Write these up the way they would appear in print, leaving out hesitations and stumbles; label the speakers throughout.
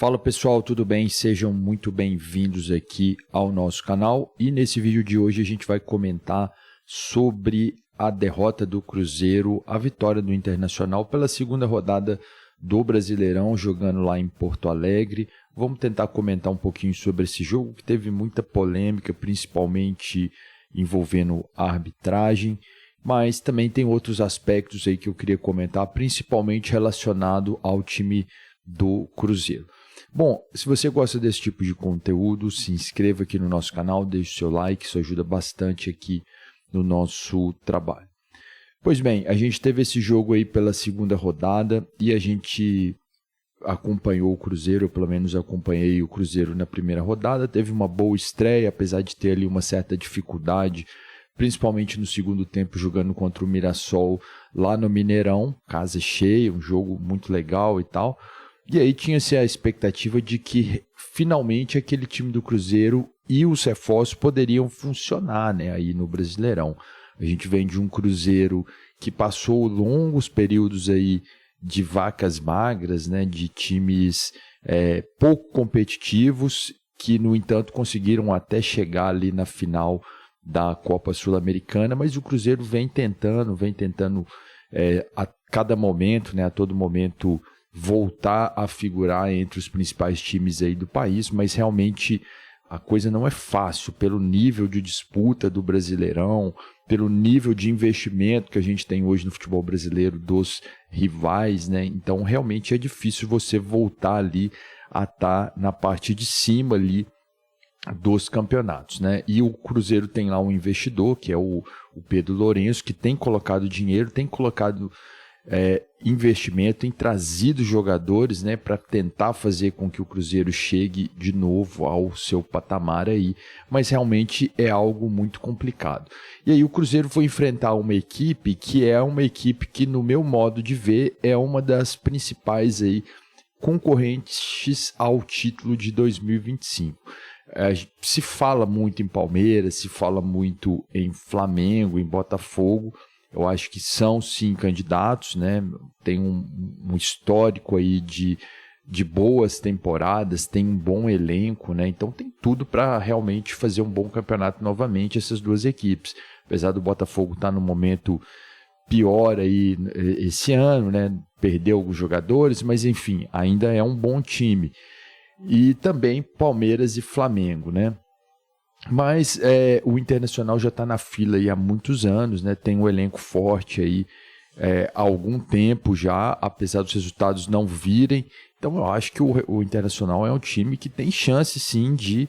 Speaker 1: Fala pessoal, tudo bem? Sejam muito bem-vindos aqui ao nosso canal e nesse vídeo de hoje a gente vai comentar sobre a derrota do Cruzeiro, a vitória do Internacional pela segunda rodada do Brasileirão, jogando lá em Porto Alegre. Vamos tentar comentar um pouquinho sobre esse jogo que teve muita polêmica, principalmente envolvendo a arbitragem, mas também tem outros aspectos aí que eu queria comentar, principalmente relacionado ao time do Cruzeiro. Bom, se você gosta desse tipo de conteúdo, se inscreva aqui no nosso canal, deixe o seu like, isso ajuda bastante aqui no nosso trabalho. Pois bem, a gente teve esse jogo aí pela segunda rodada e a gente acompanhou o Cruzeiro, eu pelo menos acompanhei o Cruzeiro na primeira rodada, teve uma boa estreia, apesar de ter ali uma certa dificuldade, principalmente no segundo tempo jogando contra o Mirassol lá no Mineirão, casa cheia, um jogo muito legal e tal. E aí tinha-se a expectativa de que finalmente aquele time do Cruzeiro e os reforços poderiam funcionar, né, aí no Brasileirão. A gente vem de um Cruzeiro que passou longos períodos aí de vacas magras, né, de times pouco competitivos, que no entanto conseguiram até chegar ali na final da Copa Sul-Americana, mas o Cruzeiro vem tentando a cada momento, né, a todo momento voltar a figurar entre os principais times aí do país, mas realmente a coisa não é fácil pelo nível de disputa do Brasileirão, pelo nível de investimento que a gente tem hoje no futebol brasileiro dos rivais, né? Então realmente é difícil você voltar ali a estar na parte de cima ali dos campeonatos, né? E o Cruzeiro tem lá um investidor, que é o Pedro Lourenço, que tem colocado dinheiro, tem colocado investimento, em trazido jogadores, né, para tentar fazer com que o Cruzeiro chegue de novo ao seu patamar aí, mas realmente é algo muito complicado. E aí o Cruzeiro foi enfrentar uma equipe que no meu modo de ver é uma das principais aí concorrentes ao título de 2025. Se fala muito em Palmeiras, se fala muito em Flamengo, em Botafogo. Eu acho que são sim candidatos, né? Tem um histórico aí de boas temporadas, tem um bom elenco, né? Então tem tudo para realmente fazer um bom campeonato novamente, essas duas equipes. Apesar do Botafogo estar no momento pior aí esse ano, né? Perdeu alguns jogadores, mas enfim, ainda é um bom time. E também Palmeiras e Flamengo, né? Mas o Internacional já está na fila aí há muitos anos, né? Tem um elenco forte aí há algum tempo já, apesar dos resultados não virem. Então eu acho que o Internacional é um time que tem chance sim de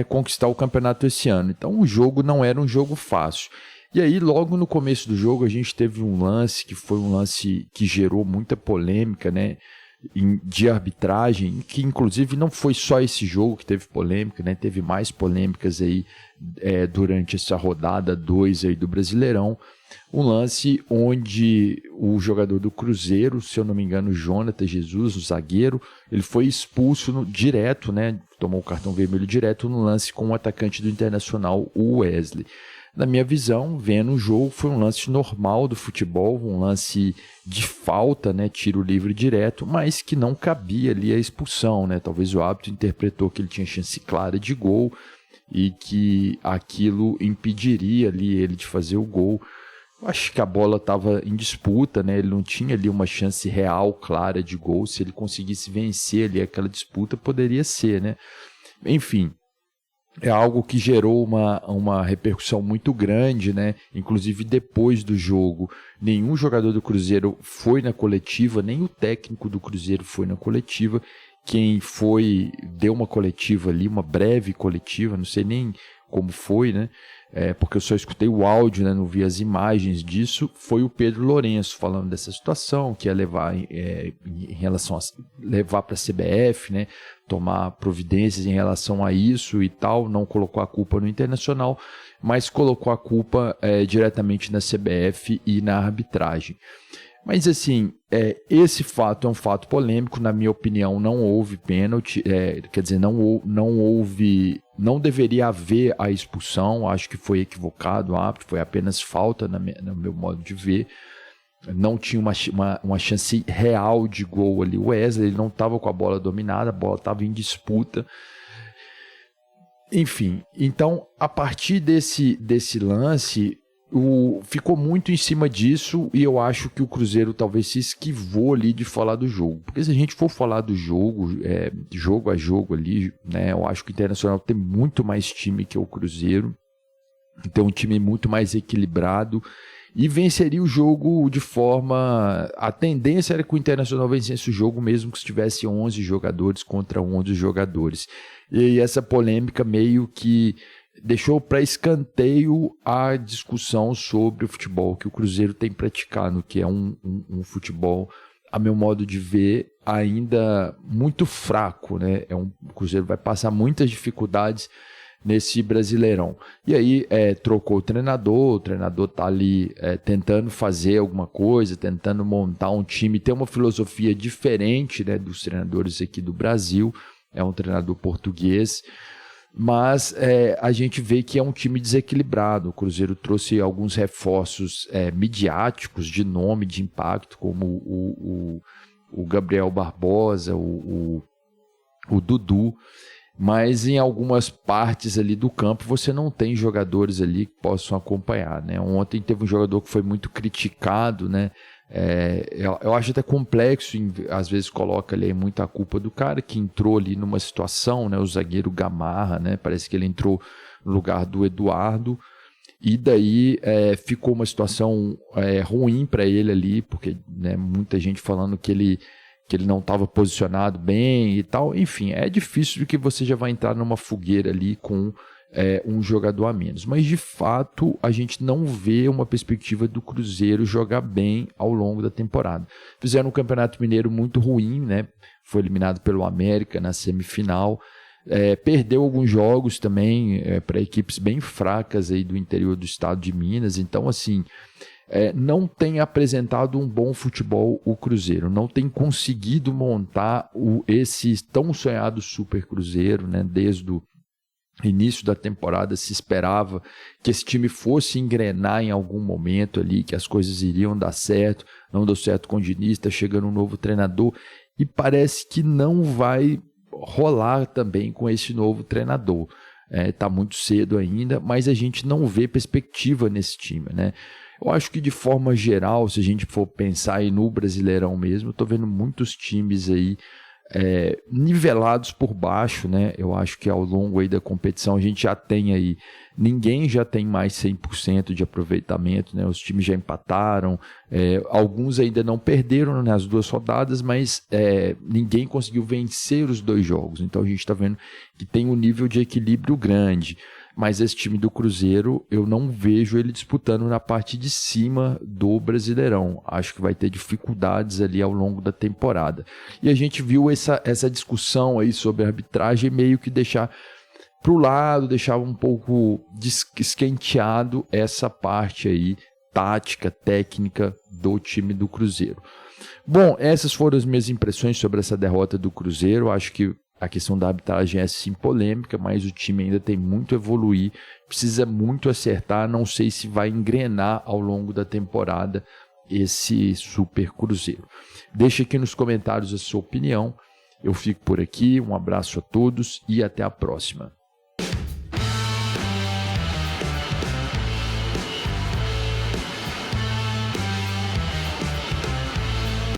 Speaker 1: conquistar o campeonato esse ano. Então o jogo não era um jogo fácil. E aí logo no começo do jogo a gente teve um lance que foi um lance que gerou muita polêmica, né? De arbitragem, que inclusive não foi só esse jogo que teve polêmica, né? Teve mais polêmicas aí durante essa rodada 2 aí do Brasileirão, um lance onde o jogador do Cruzeiro, se eu não me engano, Jonathan Jesus, o zagueiro, ele foi expulso direto, né? Tomou o cartão vermelho direto no lance com o atacante do Internacional, o Wesley. Na minha visão, vendo o jogo, foi um lance normal do futebol, um lance de falta, né, tiro livre direto, mas que não cabia ali a expulsão, né? Talvez o árbitro interpretou que ele tinha chance clara de gol e que aquilo impediria ali ele de fazer o gol. Eu acho que a bola estava em disputa, né? Ele não tinha ali uma chance real, clara de gol. Se ele conseguisse vencer ali aquela disputa, poderia ser, né? Enfim, é algo que gerou uma repercussão muito grande, né? Inclusive depois do jogo, nenhum jogador do Cruzeiro foi na coletiva, nem o técnico do Cruzeiro foi na coletiva. Quem foi, deu uma coletiva ali, uma breve coletiva, não sei nem como foi, né? Porque eu só escutei o áudio, né? Não vi as imagens disso, foi o Pedro Lourenço falando dessa situação, que ia levar em relação a levar para a CBF, né? Tomar providências em relação a isso e tal, não colocou a culpa no Internacional, mas colocou a culpa diretamente na CBF e na arbitragem. Mas assim, esse fato é um fato polêmico, na minha opinião não houve pênalti, quer dizer, não deveria haver a expulsão, acho que foi equivocado o árbitro, foi apenas falta no meu modo de ver. não tinha uma chance real de gol ali. O Wesley, ele não estava com a bola dominada, a bola estava em disputa. Enfim, então, a partir desse lance, ficou muito em cima disso, e eu acho que o Cruzeiro talvez se esquivou ali de falar do jogo. Porque se a gente for falar do jogo, jogo a jogo ali, né, eu acho que o Internacional tem muito mais time que o Cruzeiro, tem um time muito mais equilibrado, e venceria o jogo de forma... A tendência era que o Internacional vencesse o jogo mesmo que estivesse 11 jogadores contra 11 jogadores. E essa polêmica meio que deixou para escanteio a discussão sobre o futebol que o Cruzeiro tem praticado, que é um futebol, a meu modo de ver, ainda muito fraco, né? O Cruzeiro vai passar muitas dificuldades nesse Brasileirão. E aí trocou o treinador está ali tentando fazer alguma coisa, tentando montar um time, tem uma filosofia diferente, né, dos treinadores aqui do Brasil, é um treinador português, mas a gente vê que é um time desequilibrado. O Cruzeiro trouxe alguns reforços midiáticos, de nome, de impacto, como o Gabriel Barbosa, o Dudu, mas em algumas partes ali do campo você não tem jogadores ali que possam acompanhar, né? Ontem teve um jogador que foi muito criticado, né? Eu acho até complexo, às vezes coloca ali muita culpa do cara que entrou ali numa situação, né? O zagueiro Gamarra, né? Parece que ele entrou no lugar do Eduardo, e daí ficou uma situação ruim para ele ali, porque, né, muita gente falando que ele não estava posicionado bem e tal. Enfim, é difícil que você já vai entrar numa fogueira ali com um jogador a menos. Mas, de fato, a gente não vê uma perspectiva do Cruzeiro jogar bem ao longo da temporada. Fizeram um Campeonato Mineiro muito ruim, né? Foi eliminado pelo América na semifinal. Perdeu alguns jogos também para equipes bem fracas aí do interior do estado de Minas. Então, assim... não tem apresentado um bom futebol o Cruzeiro, não tem conseguido montar esse tão sonhado Super Cruzeiro, né? Desde o início da temporada se esperava que esse time fosse engrenar em algum momento ali, que as coisas iriam dar certo, não deu certo com o Diniz, está chegando um novo treinador, e parece que não vai rolar também com esse novo treinador. Está muito cedo ainda, mas a gente não vê perspectiva nesse time, né? Eu acho que, de forma geral, se a gente for pensar aí no Brasileirão mesmo, eu estou vendo muitos times aí nivelados por baixo, né? Eu acho que ao longo aí da competição a gente já tem aí, ninguém já tem mais 100% de aproveitamento, né? Os times já empataram, alguns ainda não perderam nas 2 rodadas, mas ninguém conseguiu vencer os 2 jogos. Então a gente está vendo que tem um nível de equilíbrio grande. Mas esse time do Cruzeiro, eu não vejo ele disputando na parte de cima do Brasileirão. Acho que vai ter dificuldades ali ao longo da temporada. E a gente viu essa discussão aí sobre a arbitragem meio que deixar para o lado, deixava um pouco esquenteado essa parte aí, tática, técnica do time do Cruzeiro. Bom, essas foram as minhas impressões sobre essa derrota do Cruzeiro. Acho que a questão da arbitragem é sim polêmica, mas o time ainda tem muito a evoluir, precisa muito acertar, não sei se vai engrenar ao longo da temporada esse Super Cruzeiro. Deixa aqui nos comentários a sua opinião, eu fico por aqui, um abraço a todos e até a próxima.